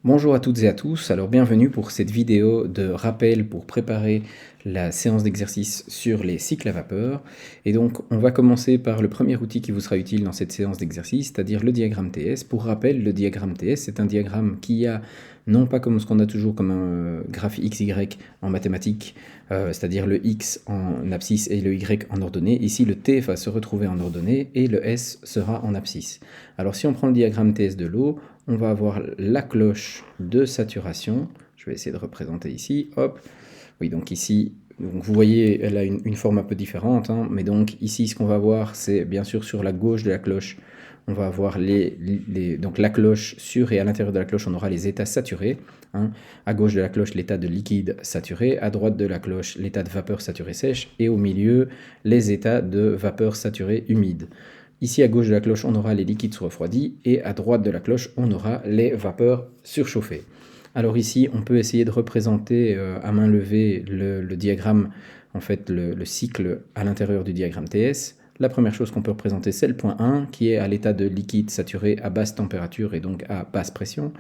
Bonjour à toutes et à tous, alors bienvenue pour cette vidéo de rappel pour préparer la séance d'exercice sur les cycles à vapeur. Et donc on va commencer par le premier outil qui vous sera utile dans cette séance d'exercice, c'est-à-dire le diagramme TS. Pour rappel, le diagramme TS, c'est un diagramme qui a, non pas comme ce qu'on a toujours comme un graphe XY en mathématiques, c'est-à-dire le X en abscisse et le Y en ordonnée. Ici, le T va se retrouver en ordonnée et le S sera en abscisse. Alors si on prend le diagramme TS de l'eau, on va avoir la cloche de saturation. Je vais essayer de représenter ici. Hop. Oui, donc ici, donc vous voyez, elle a une forme un peu différente. Mais donc ici, ce qu'on va voir, c'est bien sûr sur la gauche de la cloche, on va avoir donc la cloche sur et à l'intérieur de la cloche, on aura les états saturés. À gauche de la cloche, l'état de liquide saturé. À droite de la cloche, l'état de vapeur saturée sèche. Et au milieu, les états de vapeur saturée humide. Ici, à gauche de la cloche, on aura les liquides sous-refroidis et à droite de la cloche, on aura les vapeurs surchauffées. Alors ici, on peut essayer de représenter à main levée le diagramme, en fait le cycle à l'intérieur du diagramme TS. La première chose qu'on peut représenter, c'est le point 1, qui est à l'état de liquide saturé à basse température et donc à basse pression.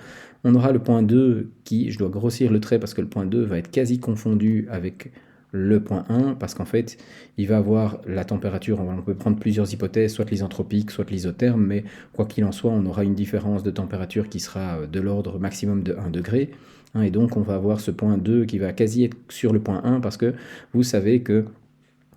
On aura le point 2 qui, je dois grossir le trait parce que le point 2 va être quasi confondu avec le point 1, parce qu'en fait, il va avoir la température, on peut prendre plusieurs hypothèses, soit l'isentropique, soit l'isotherme, mais quoi qu'il en soit, on aura une différence de température qui sera de l'ordre maximum de 1 degré, et donc on va avoir ce point 2 qui va quasi être sur le point 1, parce que vous savez que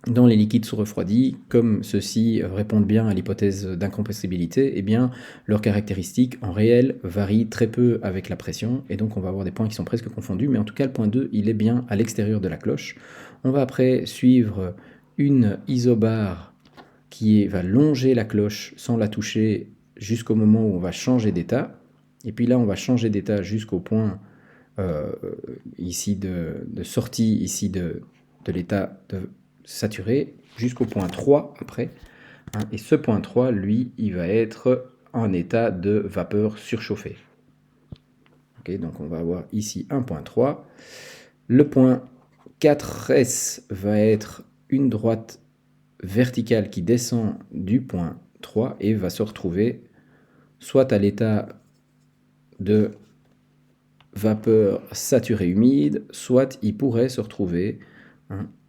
dans les liquides sous-refroidis, comme ceux-ci répondent bien à l'hypothèse d'incompressibilité, eh bien, leurs caractéristiques en réel varient très peu avec la pression, et donc on va avoir des points qui sont presque confondus, mais en tout cas le point 2, il est bien à l'extérieur de la cloche. On va après suivre une isobare qui va longer la cloche sans la toucher jusqu'au moment où on va changer d'état, et puis là on va changer d'état jusqu'au point ici de sortie ici de l'état de saturé jusqu'au point 3 après. Et ce point 3, lui, il va être en état de vapeur surchauffée. Okay, donc on va avoir ici un point 3. Le point 4S va être une droite verticale qui descend du point 3 et va se retrouver soit à l'état de vapeur saturée humide, soit il pourrait se retrouver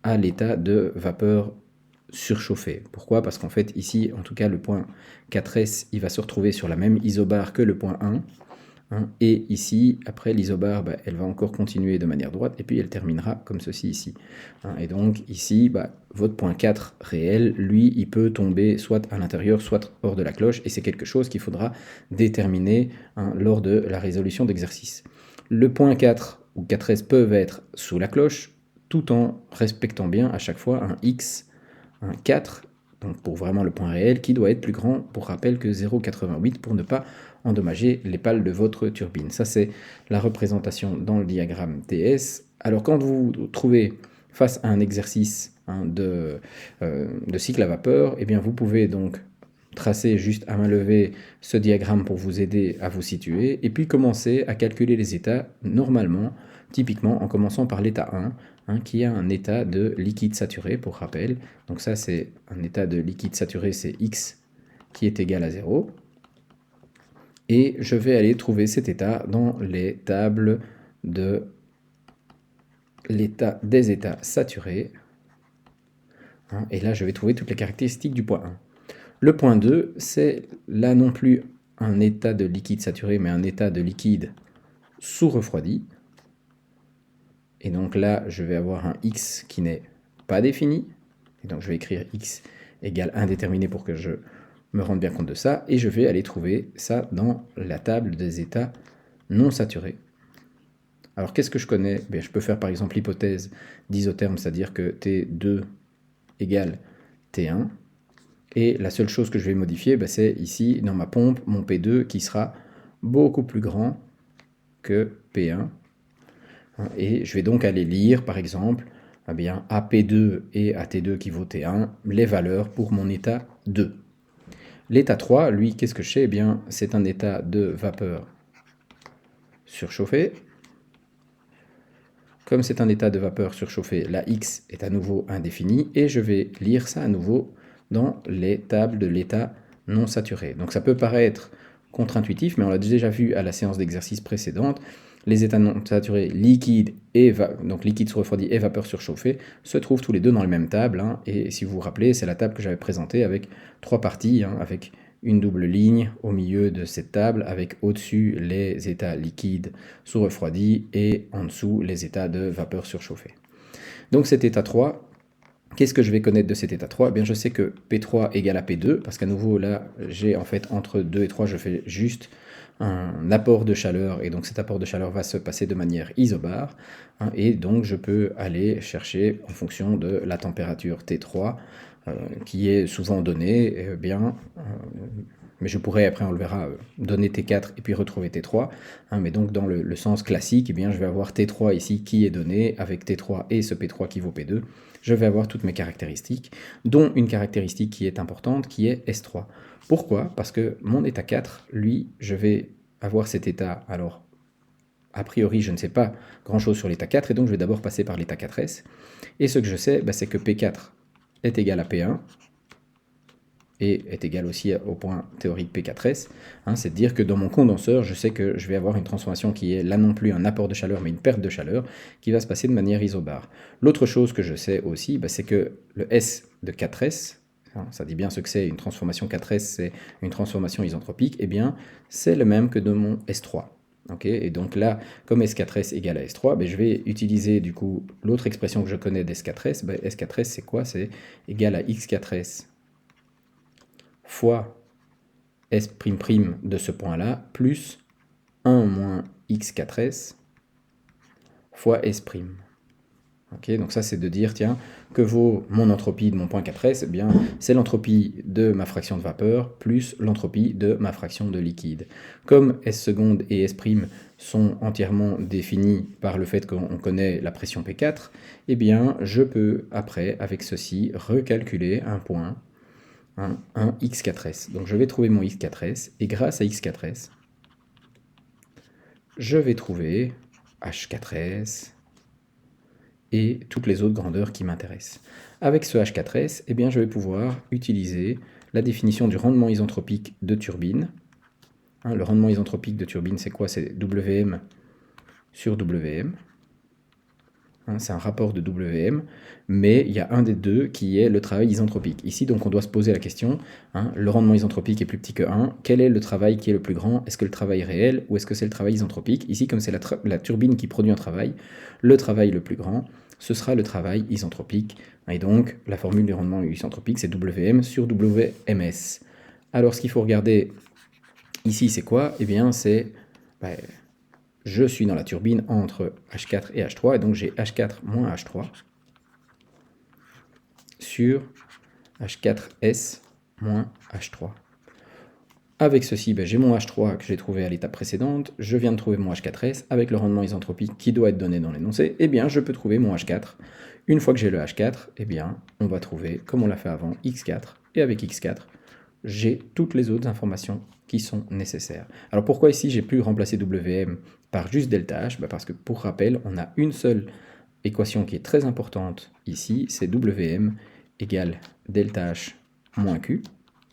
à l'état de vapeur surchauffée. Pourquoi? Parce qu'en fait, ici, en tout cas, le point 4S, il va se retrouver sur la même isobare que le point 1. Et ici, après l'isobare, elle va encore continuer de manière droite, et puis elle terminera comme ceci ici. Et donc ici, votre point 4 réel, lui, il peut tomber soit à l'intérieur, soit hors de la cloche, et c'est quelque chose qu'il faudra déterminer lors de la résolution d'exercice. Le point 4 ou 4S peuvent être sous la cloche, tout en respectant bien à chaque fois un X, un 4, donc pour vraiment le point réel, qui doit être plus grand, pour rappel, que 0,88 pour ne pas endommager les pales de votre turbine. Ça, c'est la représentation dans le diagramme TS. Alors, quand vous vous trouvez face à un exercice de cycle à vapeur, eh bien, vous pouvez donc tracer juste à main levée ce diagramme pour vous aider à vous situer, et puis commencer à calculer les états normalement, typiquement en commençant par l'état 1, qui a un état de liquide saturé, pour rappel. Donc ça, c'est un état de liquide saturé, c'est X qui est égal à 0. Et je vais aller trouver cet état dans les tables de l'état des états saturés. Et là, je vais trouver toutes les caractéristiques du point 1. Le point 2, c'est là non plus un état de liquide saturé, mais un état de liquide sous-refroidi. Et donc là, je vais avoir un X qui n'est pas défini. Et donc je vais écrire X égale indéterminé pour que je me rende bien compte de ça. Et je vais aller trouver ça dans la table des états non saturés. Alors qu'est-ce que je connais? Je peux faire par exemple l'hypothèse d'isotherme, c'est-à-dire que T2 égale T1. Et la seule chose que je vais modifier, c'est ici, dans ma pompe, mon P2 qui sera beaucoup plus grand que P1. Et je vais donc aller lire, par exemple, à P2 et à T2 qui vaut T1, les valeurs pour mon état 2. L'état 3, lui, qu'est-ce que je sais? C'est un état de vapeur surchauffée. Comme c'est un état de vapeur surchauffée, la X est à nouveau indéfinie, et je vais lire ça à nouveau dans les tables de l'état non saturé. Donc ça peut paraître contre-intuitif, mais on l'a déjà vu à la séance d'exercice précédente. Les états non saturés liquide donc liquide surrefroidi et vapeur surchauffée se trouvent tous les deux dans la même table, hein, et si vous vous rappelez, c'est la table que j'avais présentée avec 3 parties, hein, avec une double ligne au milieu de cette table, avec au-dessus les états liquides sous-refroidis et en dessous les états de vapeur surchauffée. Donc cet état 3, qu'est-ce que je vais connaître de cet état 3? Eh bien, je sais que P3 égale à P2, parce qu'à nouveau, là, j'ai en fait entre 2 et 3, je fais juste un apport de chaleur, et donc cet apport de chaleur va se passer de manière isobare, hein, et donc je peux aller chercher en fonction de la température T3, qui est souvent donnée, mais je pourrais, après on le verra, donner T4 et puis retrouver T3, hein, mais donc dans le sens classique, eh bien, je vais avoir T3 ici qui est donné, avec T3 et ce P3 qui vaut P2, je vais avoir toutes mes caractéristiques, dont une caractéristique qui est importante, qui est S3. Pourquoi? Parce que mon état 4, lui, je vais avoir cet état, alors, a priori, je ne sais pas grand-chose sur l'état 4, et donc je vais d'abord passer par l'état 4S, et ce que je sais, c'est que P4 est égal à P1, et est égal aussi au point théorique P4S, hein, c'est de dire que dans mon condenseur, je sais que je vais avoir une transformation qui est là non plus un apport de chaleur, mais une perte de chaleur, qui va se passer de manière isobare. L'autre chose que je sais aussi, c'est que le S de 4S, hein, ça dit bien ce que c'est, une transformation 4S, c'est une transformation isentropique, et bien c'est le même que de mon S3. Okay, et donc là, comme S4S égale à S3, je vais utiliser du coup l'autre expression que je connais d'S4S. S4S, c'est quoi? C'est égal à X4S fois S'' de ce point-là, plus 1 moins X4S fois S'. Okay, donc ça, c'est de dire, tiens, que vaut mon entropie de mon point 4S? Eh bien, c'est l'entropie de ma fraction de vapeur plus l'entropie de ma fraction de liquide. Comme S seconde et S' sont entièrement définis par le fait qu'on connaît la pression P4, eh bien, je peux, après, avec ceci, recalculer un point, un X4S. Donc je vais trouver mon X4S, et grâce à X4S, je vais trouver H4S, et toutes les autres grandeurs qui m'intéressent. Avec ce H4S, eh bien, je vais pouvoir utiliser la définition du rendement isentropique de turbine. Hein, le rendement isentropique de turbine, c'est quoi? C'est Wm sur Wm. Hein, c'est un rapport de Wm, mais il y a un des deux qui est le travail isentropique. Ici, donc, on doit se poser la question, hein, le rendement isentropique est plus petit que 1, quel est le travail qui est le plus grand? Est-ce que le travail est réel ou est-ce que c'est le travail isentropique? Ici, comme c'est la turbine qui produit un travail, le travail le plus grand, ce sera le travail isentropique. Et donc, la formule du rendement isentropique, c'est Wm sur Wms. Alors, ce qu'il faut regarder ici, c'est quoi? Eh bien, c'est... je suis dans la turbine entre H4 et H3, et donc j'ai H4 moins H3 sur H4S moins H3. Avec ceci, j'ai mon H3 que j'ai trouvé à l'étape précédente, je viens de trouver mon H4S, avec le rendement isentropique qui doit être donné dans l'énoncé, eh bien je peux trouver mon H4. Une fois que j'ai le H4, eh bien on va trouver, comme on l'a fait avant, X4, et avec X4, j'ai toutes les autres informations qui sont nécessaires. Alors pourquoi ici j'ai pu remplacer Wm par juste ΔH? Parce que pour rappel, on a une seule équation qui est très importante ici, c'est Wm égale ΔH moins Q,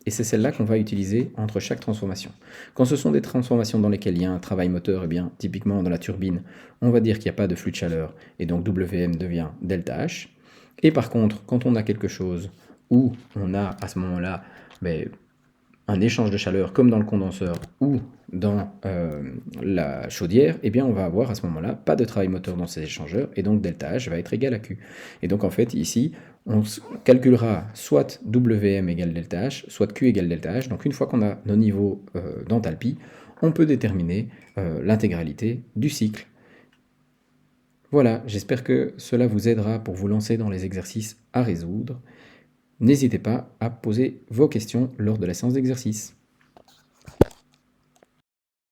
et c'est celle-là qu'on va utiliser entre chaque transformation. Quand ce sont des transformations dans lesquelles il y a un travail moteur, eh bien typiquement dans la turbine, on va dire qu'il n'y a pas de flux de chaleur, et donc Wm devient ΔH. Et par contre, quand on a quelque chose où on a à ce moment-là un échange de chaleur comme dans le condenseur ou dans la chaudière, eh bien on va avoir à ce moment-là pas de travail moteur dans ces échangeurs, et donc ΔH va être égal à Q. Et donc en fait ici, on calculera soit Wm égale ΔH, soit Q égale ΔH. Donc une fois qu'on a nos niveaux d'enthalpie, on peut déterminer l'intégralité du cycle. Voilà, j'espère que cela vous aidera pour vous lancer dans les exercices à résoudre. N'hésitez pas à poser vos questions lors de la séance d'exercice.